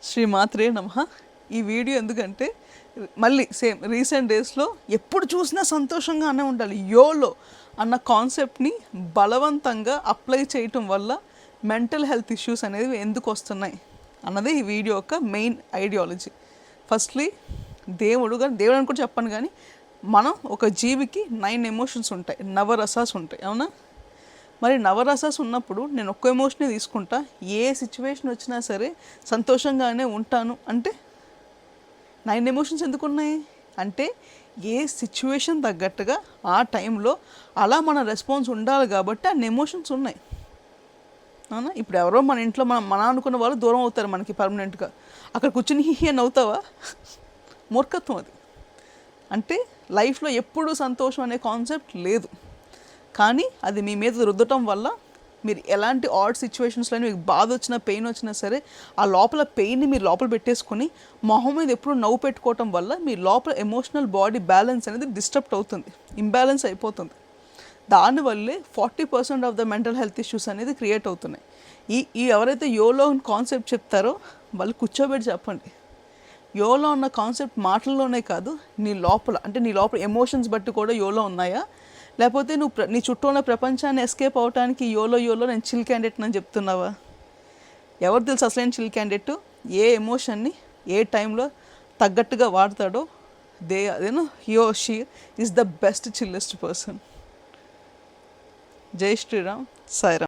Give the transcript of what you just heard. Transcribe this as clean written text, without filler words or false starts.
శ్రీమాత్రే నమః. ఈ వీడియో ఎందుకంటే మళ్ళీ సేమ్ రీసెంట్ డేస్లో ఎప్పుడు చూసినా సంతోషంగానే ఉండాలి యోలో అన్న కాన్సెప్ట్ని బలవంతంగా అప్లై చేయటం వల్ల మెంటల్ హెల్త్ ఇష్యూస్ అనేవి ఎందుకు వస్తున్నాయి అన్నది ఈ వీడియో యొక్క మెయిన్ ఐడియాలజీ. ఫస్ట్లీ దేవుడు అని కూడా చెప్పను, కానీ మనం ఒక జీవికి 9 ఎమోషన్స్ ఉంటాయి, నవరసాస్ ఉంటాయి, అవునా? మరి నవరసాస్ ఉన్నప్పుడు నేను ఒక్క ఎమోషనే తీసుకుంటా, ఏ సిచ్యువేషన్ వచ్చినా సరే సంతోషంగానే ఉంటాను అంటే 9 ఎమోషన్స్ ఎందుకు ఉన్నాయి అంటే ఏ సిచ్యువేషన్ తగ్గట్టుగా ఆ టైంలో అలా మన రెస్పాన్స్ ఉండాలి కాబట్టి అన్ని ఎమోషన్స్ ఉన్నాయి, అవునా? ఇప్పుడు ఎవరో మన ఇంట్లో మన అనుకున్న వాళ్ళు దూరం అవుతారు మనకి పర్మనెంట్గా, అక్కడ కూర్చుని హిహి అని అవుతావా? మూర్ఖత్వం అది. అంటే లైఫ్లో ఎప్పుడూ సంతోషం అనే కాన్సెప్ట్ లేదు, కానీ అది మీ మీద రుద్దటం వల్ల మీరు ఎలాంటి ఆడ్ సిచ్యువేషన్స్లో మీకు బాధ వచ్చినా పెయిన్ వచ్చినా సరే ఆ లోపల పెయిన్ని మీరు లోపల పెట్టేసుకొని మొహం మీద ఎప్పుడు నవ్వు పెట్టుకోవటం వల్ల మీ లోపల ఎమోషనల్ బాడీ బ్యాలెన్స్ అనేది డిస్టర్బ్ అవుతుంది, ఇంబ్యాలెన్స్ అయిపోతుంది. దానివల్లే 40% of the mental health issues అనేది క్రియేట్ అవుతున్నాయి. ఈ ఎవరైతే యోలో కాన్సెప్ట్ చెప్తారో వాళ్ళు కూర్చోబెట్టి చెప్పండి. యోలో ఉన్న కాన్సెప్ట్ మాటల్లోనే కాదు, నీ లోపల ఎమోషన్స్ బట్టి కూడా యోలో ఉన్నాయా, లేకపోతే నీ చుట్టూ ఉన్న ప్రపంచాన్ని ఎస్కేప్ అవడానికి యోలో నేను చిల్ క్యాండిడేట్ అని చెప్తున్నావా? ఎవరు తెలుసు అసలైన చిల్ క్యాండిడేట్? ఏ ఎమోషన్ని ఏ టైంలో తగ్గట్టుగా వాడతాడో he or she is the best chillest person. జై శ్రీరామ్, సాయిరామ్.